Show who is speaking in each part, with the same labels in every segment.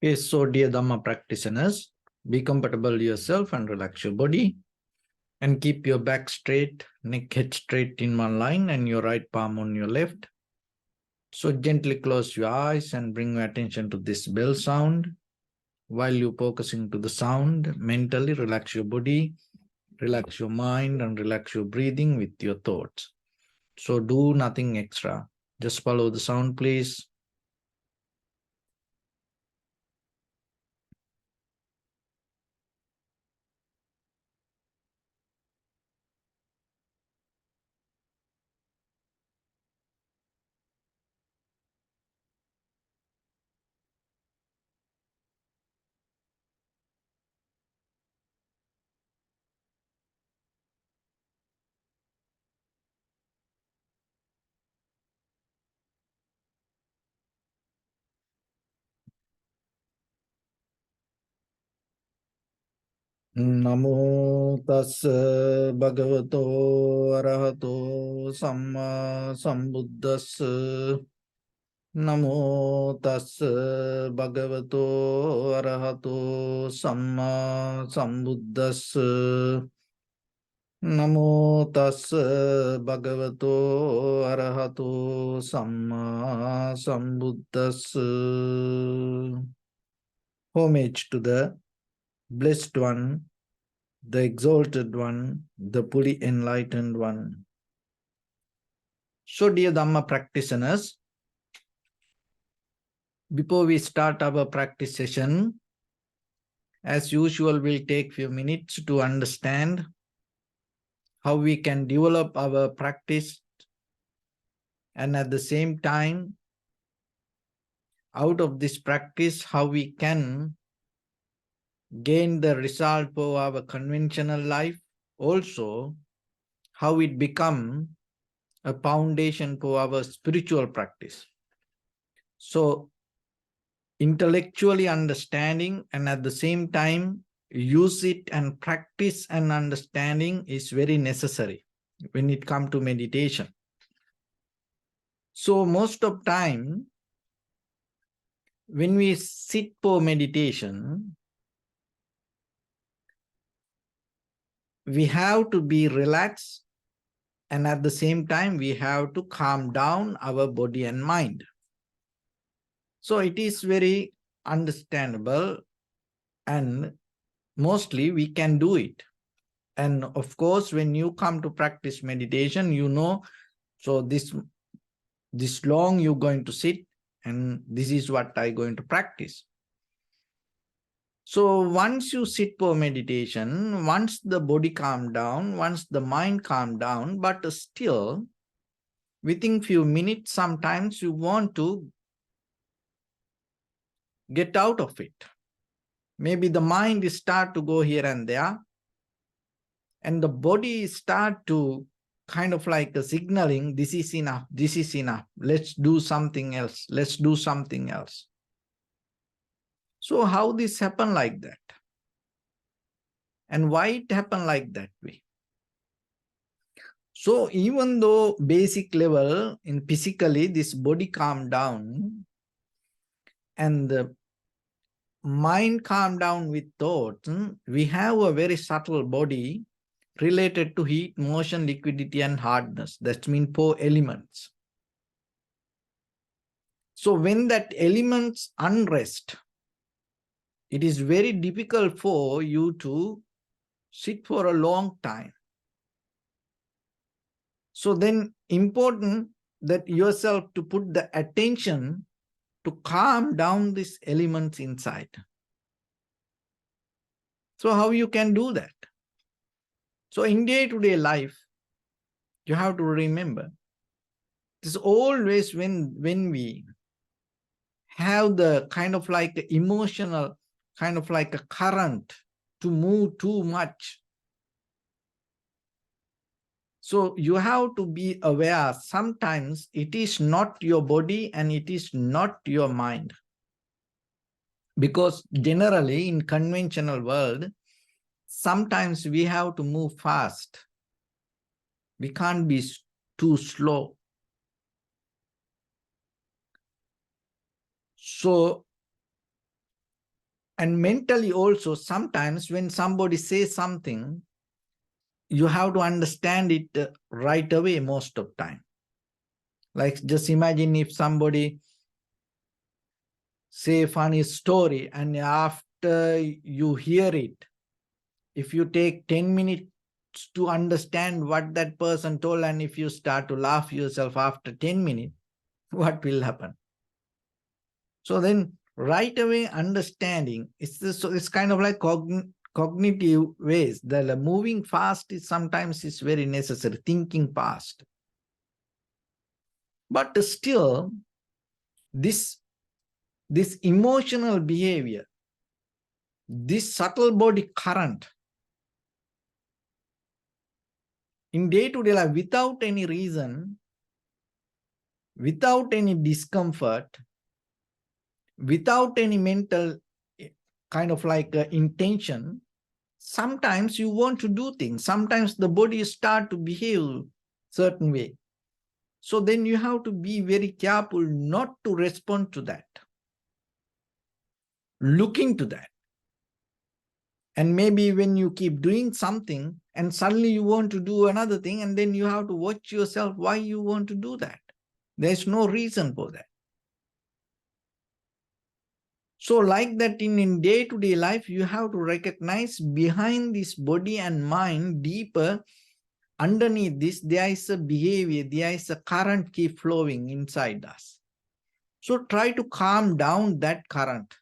Speaker 1: Okay, so dear Dharma practitioners, be comfortable yourself and relax your body and keep your back straight, neck head straight in one line and your right palm on your left. So gently close your eyes and bring your attention to this bell sound. While you're focusing to the sound, mentally relax your body, relax your mind and relax your breathing with your thoughts. So do nothing extra. Just follow the sound, please. Namo tassa bhagavato arahato samma sambuddhassa. Namo tassa bhagavato arahato samma sambuddhassa. Namo tassa bhagavato arahato samma sambuddhassa. Homage to the Blessed One, the Exalted One, the fully Enlightened One. So, dear Dhamma practitioners, before we start our practice session, as usual, we'll take few minutes to understand how we can develop our practice and at the same time, out of this practice, how we can gain the result for our conventional life. Also, how it become a foundation for our spiritual practice. So, intellectually understanding and at the same time use it and practice and understanding is very necessary when it comes to meditation. So most of time when we sit for meditation, we have to be relaxed and at the same time we have to calm down our body and mind. So it is very understandable and mostly we can do it. And of course, when you come to practice meditation, you know, so this long you're going to sit and this is what I'm going to practice. So once you sit for meditation, once the body calm down, once the mind calm down, but still within few minutes, sometimes you want to get out of it. Maybe the mind start to go here and there and the body start to kind of like a signaling, this is enough, let's do something else, let's do something else. So how this happen like that? And why it happen like that way? So even though basic level in physically this body calm down and the mind calm down with thoughts, we have a very subtle body related to heat, motion, liquidity, and hardness. That means 4 elements. So when that elements unrest, it is very difficult for you to sit for a long time. So then important that yourself to put the attention to calm down these elements inside. So how you can do that? So in day-to-day life, you have to remember, this always when we have the kind of like emotional, kind of like a current to move too much. So you have to be aware, sometimes it is not your body and it is not your mind. Because generally in conventional world, sometimes we have to move fast. We can't be too slow. So And mentally also, sometimes when somebody says something, you have to understand it right away most of time. Like just imagine if somebody say a funny story and after you hear it, if you take 10 minutes to understand what that person told, and if you start to laugh yourself after 10 minutes, what will happen? So then right away understanding, it's kind of like cognitive ways. The moving fast is sometimes is very necessary, thinking fast. But still, this emotional behavior, this subtle body current in day-to-day life, without any reason, without any discomfort, without any mental kind of like intention, sometimes you want to do things. Sometimes the body start to behave certain way. So then you have to be very careful not to respond to that. Look into that. And maybe when you keep doing something and suddenly you want to do another thing, and then you have to watch yourself why you want to do that. There's no reason for that. So like that in day-to-day life, you have to recognize behind this body and mind, deeper, underneath this, there is a behavior, there is a current keep flowing inside us. So try to calm down that current.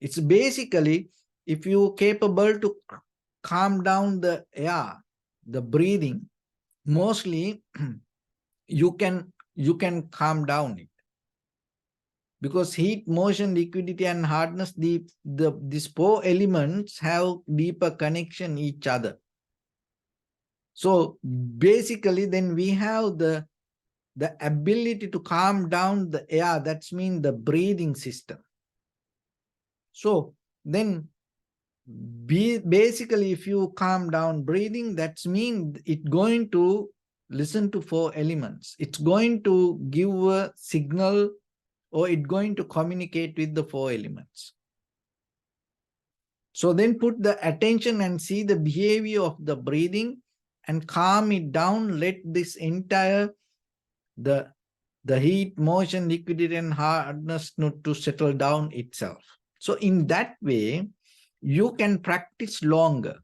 Speaker 1: It's basically, if you're capable to calm down the air, the breathing, mostly you can calm down it. Because heat, motion, liquidity, and hardness, these four elements have deeper connection each other. So basically, then we have the ability to calm down the air. That's mean the breathing system. So then basically, if you calm down breathing, that's mean it's going to listen to four elements. It's going to give a signal, or it's going to communicate with the four elements. So then put the attention and see the behavior of the breathing and calm it down. Let this entire, the heat, motion, liquidity, and hardness to settle down itself. So in that way, you can practice longer.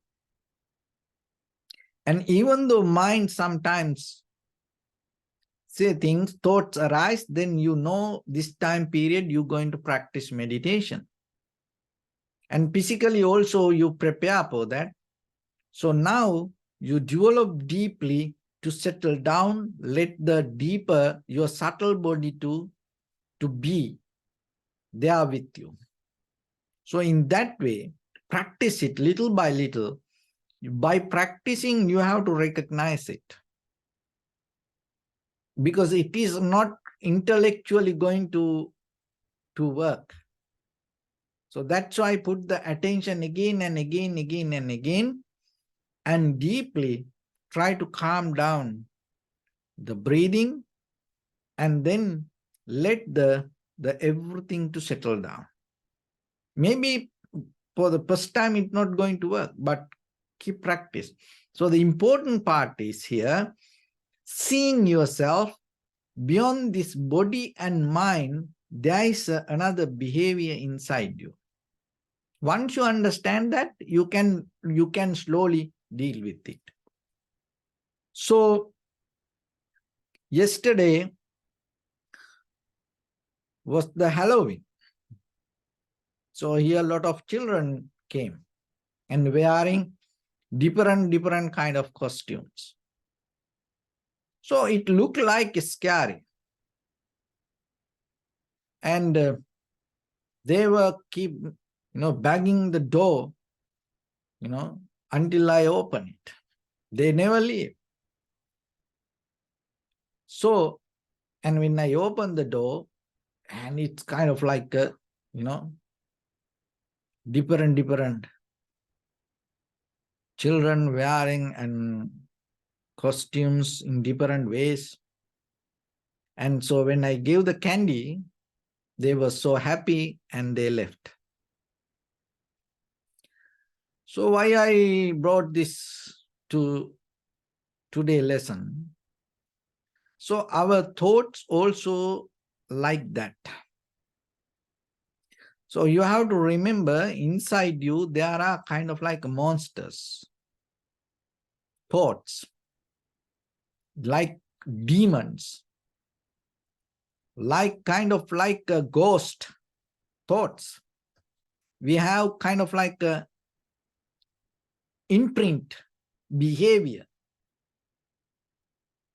Speaker 1: And even though mind sometimes say things, thoughts arise, then you know this time period you're going to practice meditation. And physically also you prepare for that. So now you develop deeply to settle down, let the deeper, your subtle body to be there with you. So in that way, practice it little by little. By practicing, you have to recognize it. Because it is not intellectually going to work. So that's why I put the attention again and again, again and again, and deeply try to calm down the breathing, and then let the everything to settle down. Maybe for the first time it's not going to work, but keep practice. So the important part is here, seeing yourself beyond this body and mind, there is another behavior inside you. Once you understand that, you can slowly deal with it. So yesterday was the Halloween. So here a lot of children came and wearing different kind of costumes. So it looked like scary. And they were keep, banging the door, until I open it. They never leave. So, and when I open the door, and it's kind of like, different children wearing and costumes in different ways. And so when I gave the candy, they were so happy and they left. So why I brought this to today's lesson? So our thoughts also like that. So you have to remember, inside you, there are kind of like monsters, thoughts, like demons, like kind of like a ghost thoughts. We have kind of like a imprint behavior.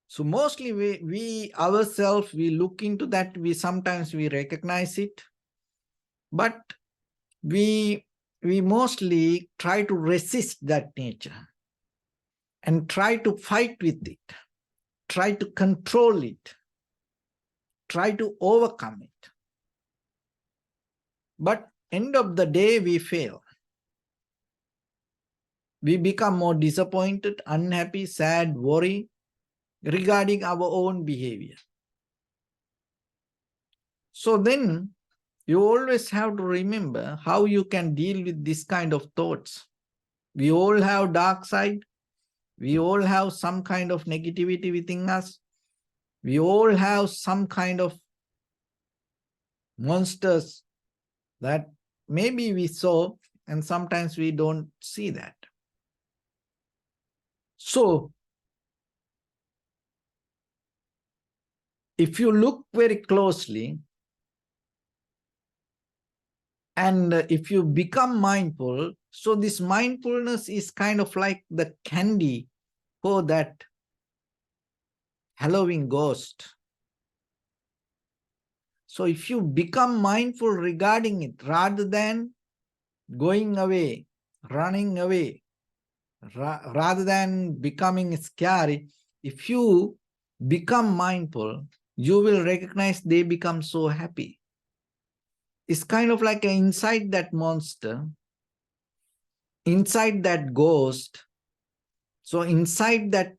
Speaker 1: So mostly we ourselves, we look into that, sometimes we recognize it, but we mostly try to resist that nature and try to fight with it, try to control it, try to overcome it. But end of the day, we fail. We become more disappointed, unhappy, sad, worry regarding our own behavior. So then you always have to remember how you can deal with this kind of thoughts. We all have dark side. We all have some kind of negativity within us. We all have some kind of monsters that maybe we saw, and sometimes we don't see that. So if you look very closely, and if you become mindful, so this mindfulness is kind of like the candy for that Halloween ghost. So if you become mindful regarding it, rather than going away, running away, rather than becoming scary, if you become mindful, you will recognize they become so happy. It's kind of like inside that monster, inside that ghost, so inside that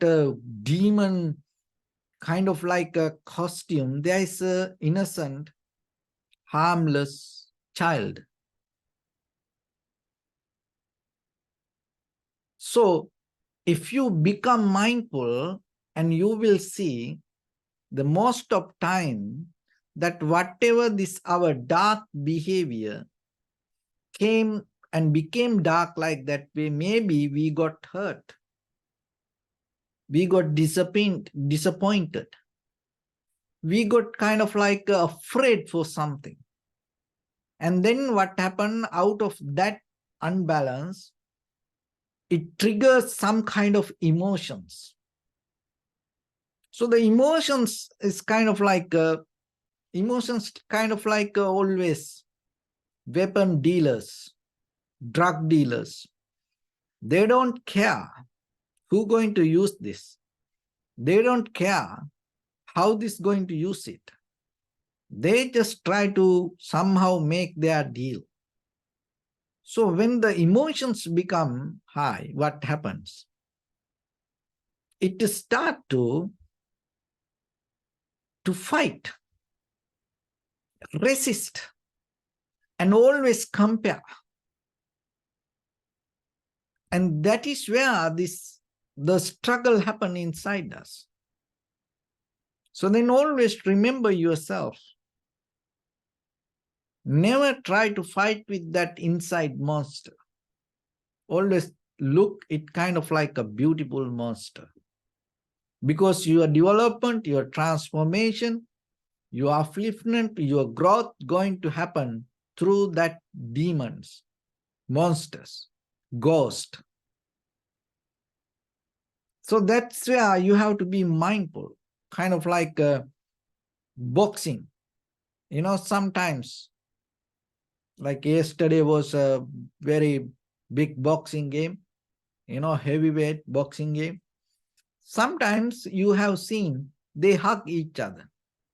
Speaker 1: demon kind of like a costume, there is an innocent, harmless child. So if you become mindful, and you will see the most of time that whatever this our dark behavior came and became dark like that way, maybe we got hurt. We got disappointed. We got kind of like afraid for something. And then what happened out of that unbalance, it triggers some kind of emotions. So the emotions is kind of like, always weapon dealers, drug dealers. They don't care who going to use this. They don't care how this is going to use it. They just try to somehow make their deal. So when the emotions become high, what happens? It start to fight, resist, and always compare. And that is where the struggle happen inside us. So then always remember yourself. Never try to fight with that inside monster. Always look it kind of like a beautiful monster. Because your development, your transformation, your upliftment, your growth going to happen through that demons, monsters, ghost. So that's where you have to be mindful, kind of like boxing. You know, sometimes, like yesterday was a very big boxing game, you know, heavyweight boxing game. Sometimes you have seen they hug each other.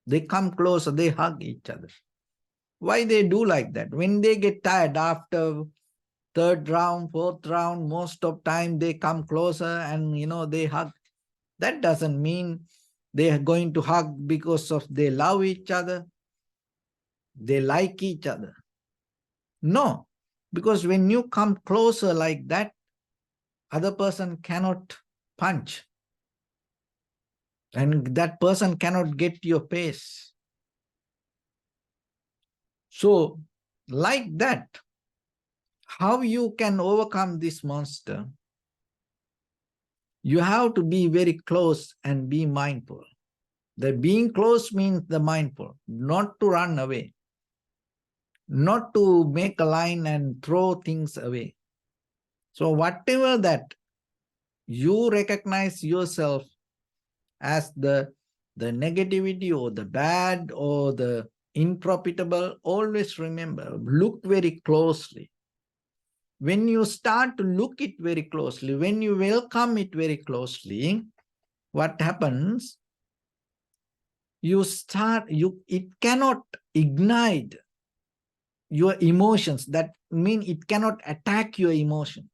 Speaker 1: They come closer, they hug each other. Why they do like that? When they get tired after third round, fourth round, most of time they come closer and, you know, they hug. That doesn't mean they are going to hug because of they love each other, they like each other. No, because when you come closer like that, other person cannot punch, and that person cannot get your pace. So, like that, how you can overcome this monster? You have to be very close and be mindful. The being close means the mindful, not to run away, not to make a line and throw things away. So whatever that you recognize yourself as the negativity or the bad or the unprofitable, always remember, look very closely. When you start to look it very closely, when you welcome it very closely, what happens? It cannot ignite your emotions. That means it cannot attack your emotions.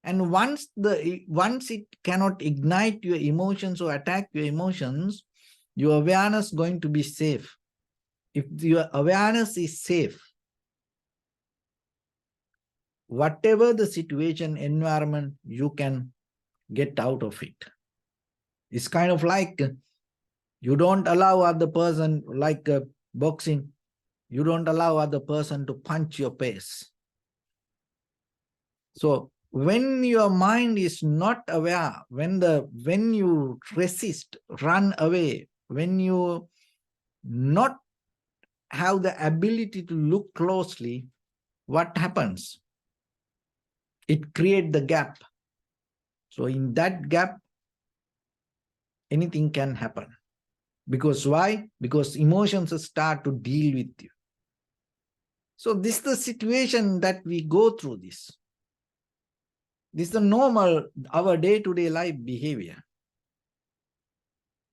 Speaker 1: And once it cannot ignite your emotions or attack your emotions, your awareness is going to be safe. If your awareness is safe, whatever the situation, environment, you can get out of it. It's kind of like you don't allow other person, like boxing, you don't allow other person to punch your face. So when your mind is not aware, when you resist, run away, when you not have the ability to look closely, what happens? It creates the gap. So in that gap, anything can happen. Because why? Because emotions start to deal with you. So this is the situation that we go through this. This is the normal, our day-to-day life behavior.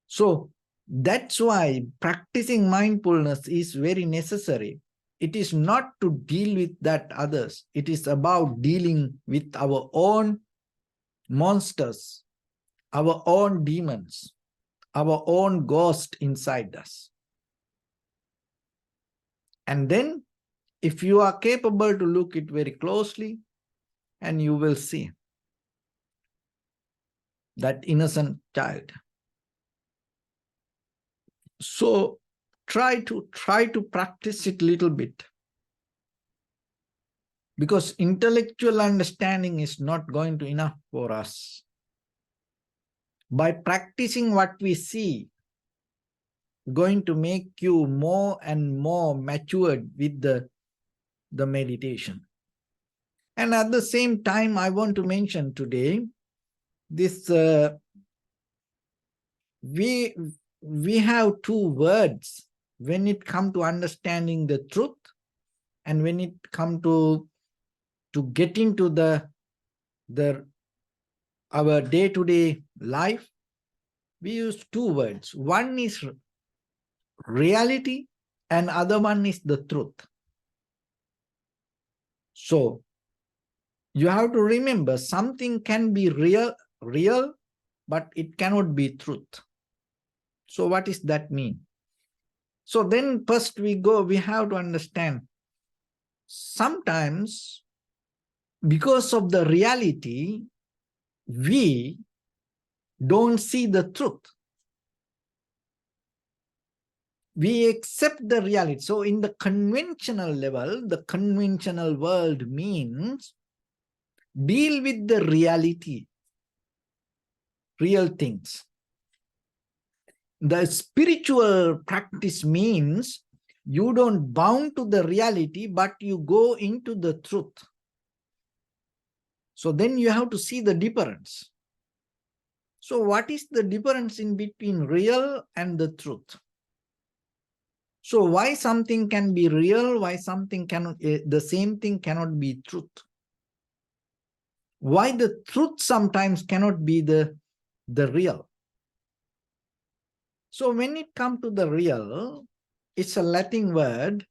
Speaker 1: So that's why practicing mindfulness is very necessary. It is not to deal with that others. It is about dealing with our own monsters, our own demons, our own ghost inside us. And then if you are capable to look it very closely, and you will see that innocent child. So try to practice it a little bit, because intellectual understanding is not going to enough for us. By practicing what we see, going to make you more and more matured with the meditation. And at the same time, I want to mention today this we have two words when it comes to understanding the truth, and when it comes to get into our day-to-day life. We use two words. One is reality, and other one is the truth. So you have to remember, something can be real, but it cannot be truth. So what does that mean? So then first we have to understand, sometimes because of the reality, we don't see the truth. We accept the reality. So in the conventional level, the conventional world means deal with the reality, real things. The spiritual practice means you don't bound to the reality, but you go into the truth. So then you have to see the difference. So what is the difference in between real and the truth? So why something can be real, why something cannot, the same thing cannot be truth? Why the truth sometimes cannot be the real? So when it comes to the real, it's a Latin word.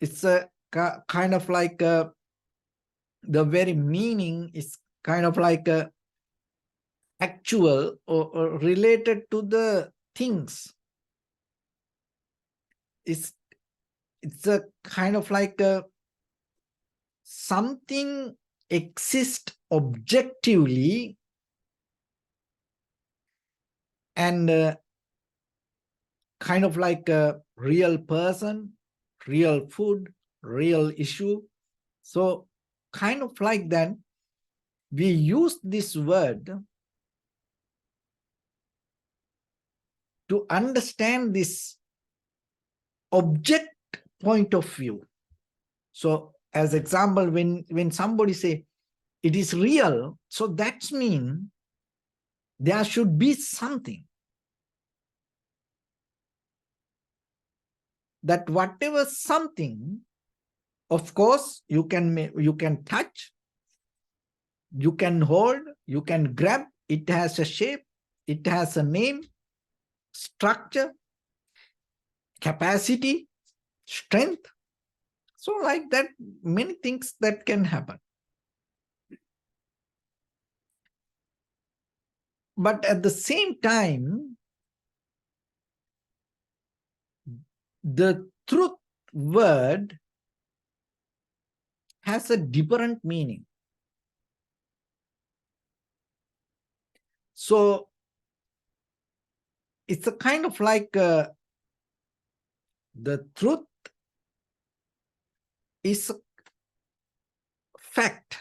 Speaker 1: It's a kind of like the very meaning is kind of like a actual or related to the things. It's a kind of like a something exist objectively and kind of like a real person, real food, real issue. So kind of like that, we use this word to understand this object point of view. So as example, when somebody say it is real, so that means there should be something. That whatever something, of course, you can touch, you can hold, you can grab, it has a shape, it has a name, structure, capacity, strength. So like that, many things that can happen. But at the same time, the truth word has a different meaning. So it's a kind of like the truth is a fact.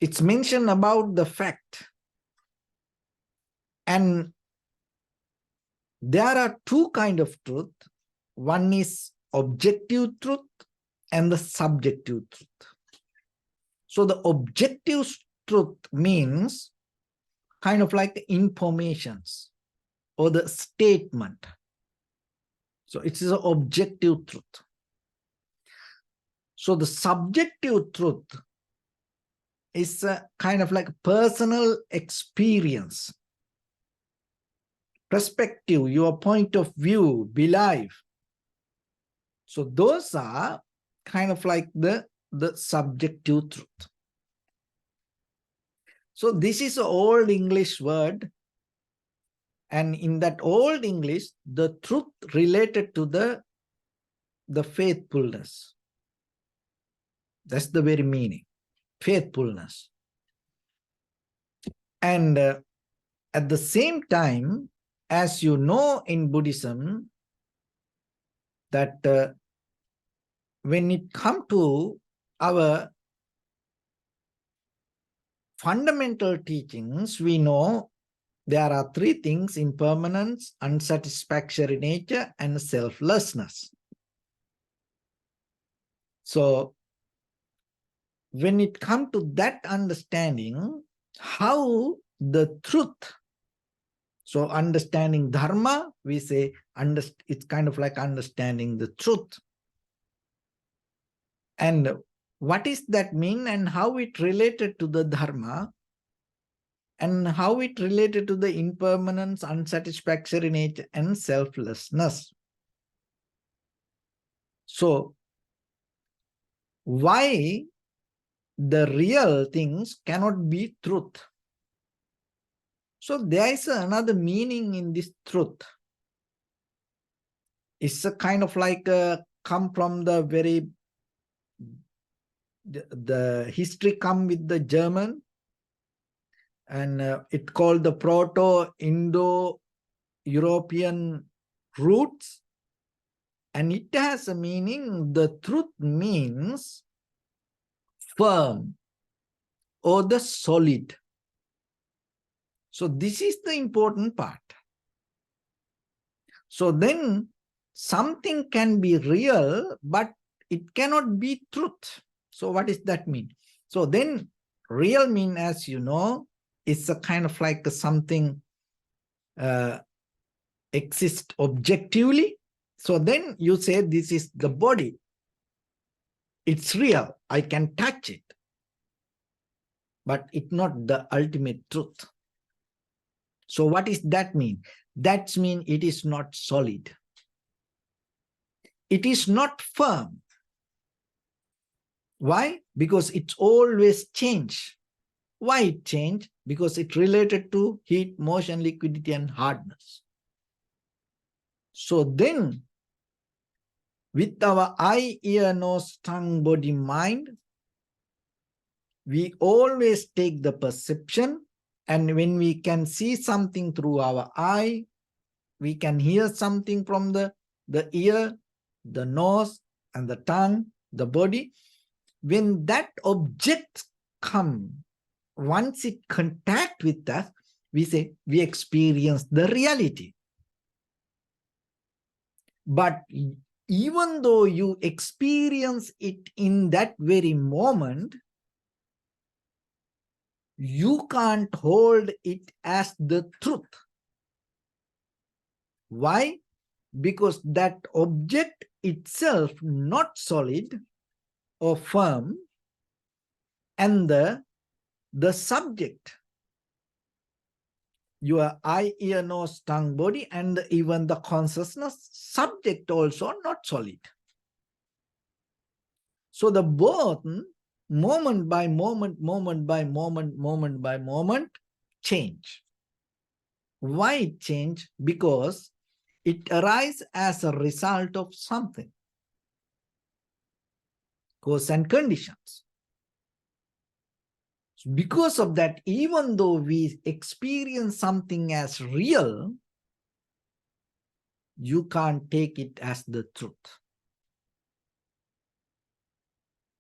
Speaker 1: It's mentioned about the fact. And there are two kinds of truth. One is objective truth and the subjective truth. So the objective truth means kind of like the informations or the statement. So it is an objective truth. So the subjective truth is a kind of like personal experience, perspective, your point of view, belief. So those are kind of like the subjective truth. So this is an old English word. And in that old English, the truth related to the faithfulness. That's the very meaning, faithfulness. And at the same time, as you know in Buddhism, that when it comes to our fundamental teachings, we know there are three things: impermanence, unsatisfactory nature, and selflessness. So when it comes to that understanding, how the truth, so understanding Dharma, we say it's kind of like understanding the truth. And what does that mean and how it related to the Dharma and how it related to the impermanence, unsatisfactory nature, and selflessness. So why the real things cannot be truth? So there is another meaning in this truth. It's a kind of like come from the very, the history come with the German, and it called the Proto-Indo-European roots. And it has a meaning, the truth means firm or the solid. So this is the important part. So then something can be real, but it cannot be truth. So what does that mean? So then real mean, as you know, it's a kind of like something exists objectively. So then you say this is the body. It's real. I can touch it. But it's not the ultimate truth. So what does that mean? That means it is not solid. It is not firm. Why? Because it's always change. Why it change? Because it related to heat, motion, liquidity, and hardness. So then With our eye, ear, nose, tongue, body, mind, we always take the perception, and when we can see something through our eye, we can hear something from the ear, the nose, and the tongue, the body. When that object come, once it contact with us, we say we experience the reality. But even though you experience it in that very moment, you can't hold it as the truth. Why? Because that object itself not solid or firm, and the subject, your eye, ear, nose, tongue, body, and even the consciousness subject also not solid. So the both moment by moment, moment by moment, moment by moment change. Why it change? Because it arises as a result of something, cause and conditions. Because of that, even though we experience something as real, you can't take it as the truth.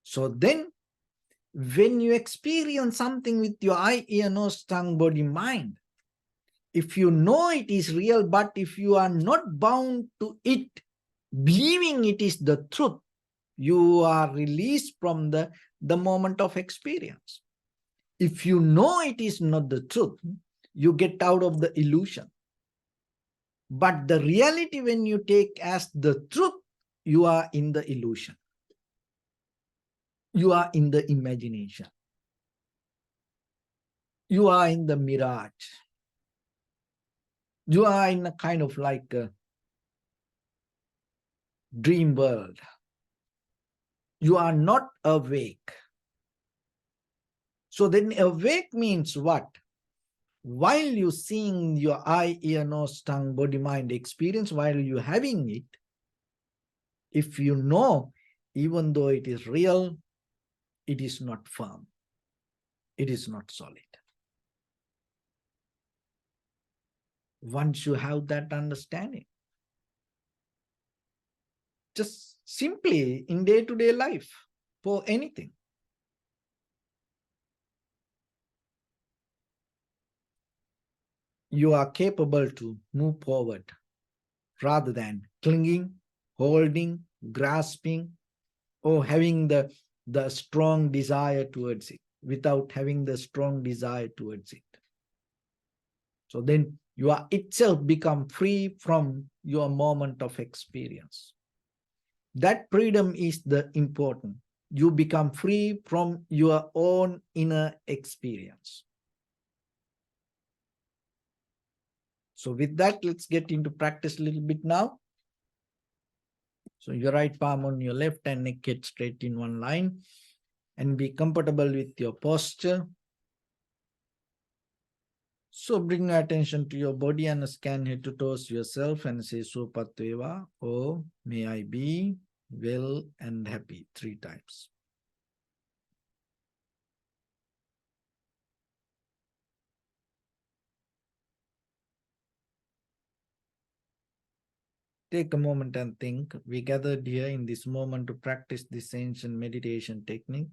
Speaker 1: So then, when you experience something with your eye, ear, nose, tongue, body, mind, if you know it is real, but if you are not bound to it, believing it is the truth, you are released from the moment of experience. If you know it is not the truth, you get out of the illusion. But the reality, when you take as the truth, you are in the illusion. You are in the imagination. You are in the mirage. You are in a kind of like a dream world. You are not awake. So then awake means what? While you seeing your eye, ear, nose, tongue, body, mind experience, while you having it, if you know, even though it is real, it is not firm. It is not solid. Once you have that understanding, just simply in day-to-day life, for anything, you are capable to move forward rather than clinging, holding, grasping, or having the strong desire towards it, without having the strong desire towards it. So then you are itself become free from your moment of experience. That freedom is the important. You become free from your own inner experience. So with that, let's get into practice a little bit now. So your right palm on your left and neck head straight in one line, and be comfortable with your posture. So bring your attention to your body and scan head to toes yourself and say Sopatveva, or may I be well and happy 3 times. Take a moment and think. We gathered here in this moment to practice this ancient meditation technique.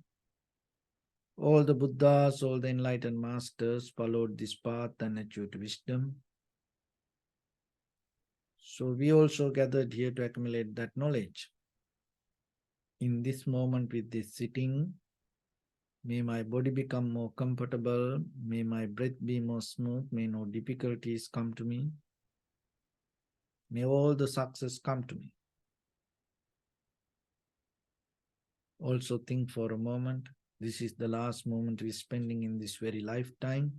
Speaker 1: All the Buddhas, all the enlightened masters followed this path and achieved wisdom. So we also gathered here to accumulate that knowledge. In this moment with this sitting, may my body become more comfortable. May my breath be more smooth. May no difficulties come to me. May all the success come to me. Also think for a moment. This is the last moment we're spending in this very lifetime.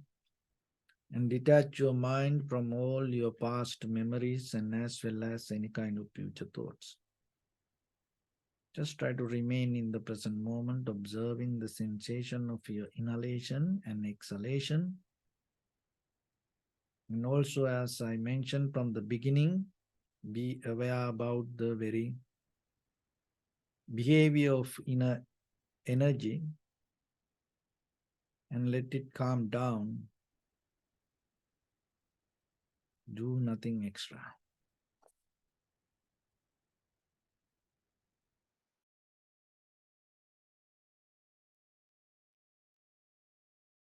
Speaker 1: And detach your mind from all your past memories and as well as any kind of future thoughts. Just try to remain in the present moment, observing the sensation of your inhalation and exhalation. And also, as I mentioned from the beginning, be aware about the very behavior of inner energy and let it calm down. Do nothing extra.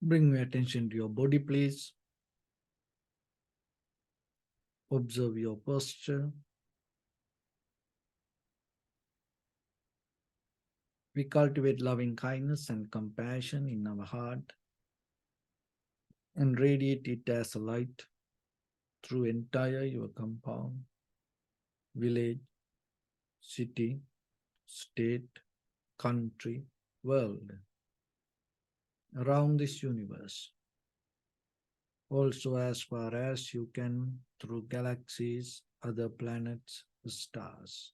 Speaker 1: Bring your attention to your body, please. Observe your posture. We cultivate loving kindness and compassion in our heart and radiate it as a light through entire your compound, village, city, state, country, world, around this universe. Also as far as you can through galaxies, other planets, stars.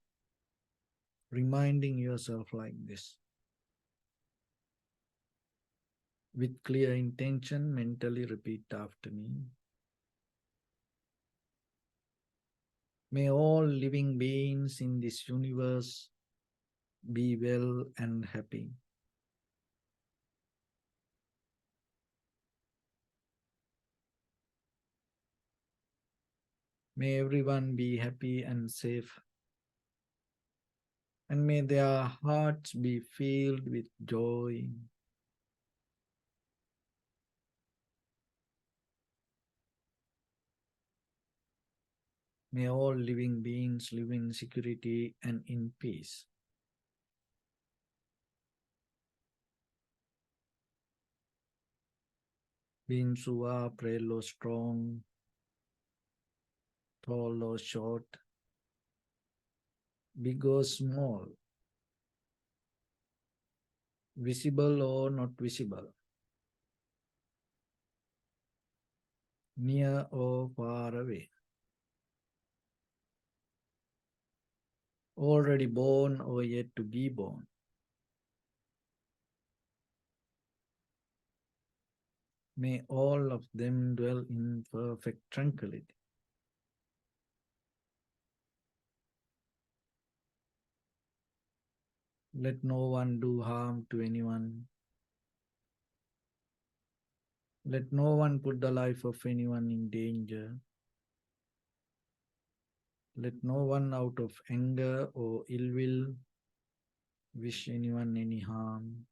Speaker 1: Reminding yourself like this. With clear intention, mentally repeat after me. May all living beings in this universe be well and happy. May everyone be happy and safe. And may their hearts be filled with joy. May all living beings live in security and in peace. Beings who are frail or strong, tall or short, big or small, visible or not visible, near or far away, already born or yet to be born. May all of them dwell in perfect tranquility. Let no one do harm to anyone. Let no one put the life of anyone in danger. Let no one out of anger or ill will wish anyone any harm.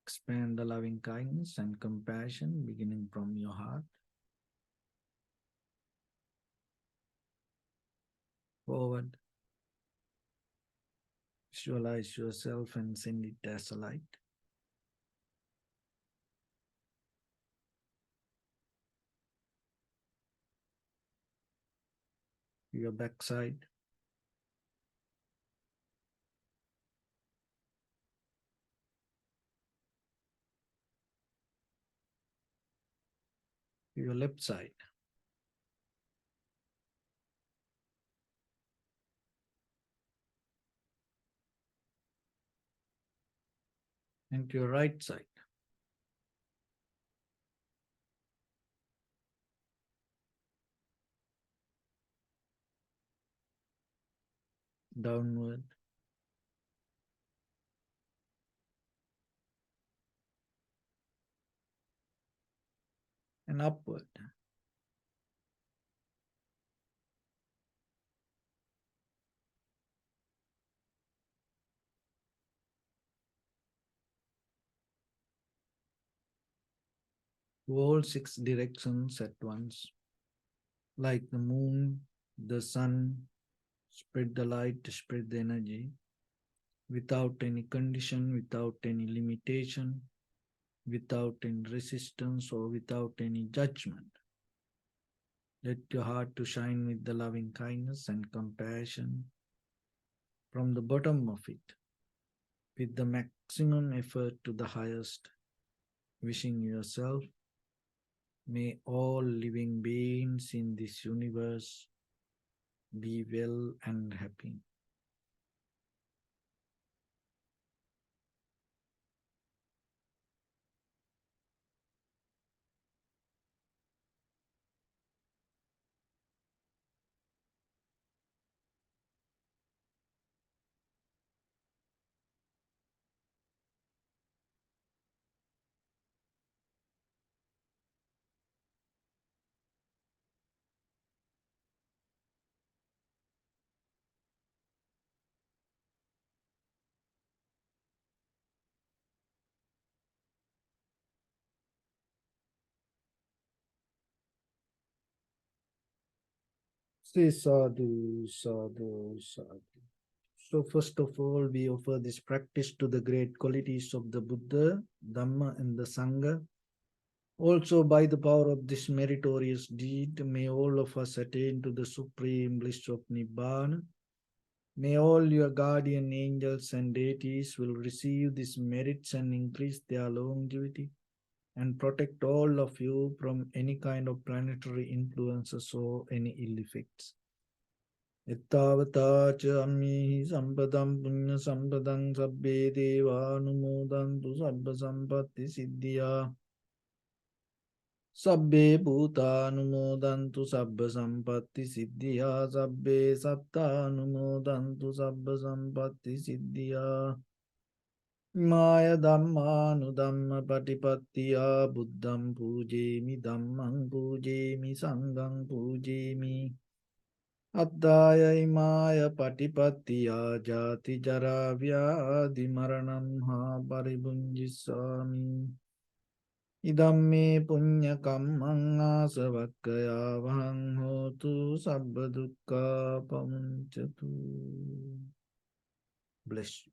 Speaker 1: Expand the loving kindness and compassion beginning from your heart. Forward. Visualize yourself and send it as a light. Your backside. Your left side. And to your right side. Downward. And upward. To all six directions at once. Like the moon, the sun, spread the light, spread the energy, without any condition, without any limitation, without any resistance or without any judgment. Let your heart to shine with the loving kindness and compassion from the bottom of it, with the maximum effort to the highest, wishing yourself, may all living beings in this universe be well and happy. Say sadhu, sadhu, sadhu. So first of all, we offer this practice to the great qualities of the Buddha, Dhamma, and the Sangha. Also, by the power of this meritorious deed, may all of us attain to the supreme bliss of Nibbana. May all your guardian angels and deities will receive these merits and increase their longevity and protect all of you from any kind of planetary influences or any ill effects. Ittavata cha ammihi sampadam punya sampadam sabbe deva anumodantu sabba sampatti siddhya. Sabbe bhuta anumodantu sabba sampatti siddhya. Sabbe satta anumodantu sabba sampatti siddhya. Maya dhammanu dhamma patipattiya buddham pujemi dhammam pujemi sangham pujemi. Addaya imaya patipattiya jati jara vyadi maranam ha paribunjisami. Idam me punya kammang asavakkaya vahang hotu sabba dukkha pamuncatu. Bless you.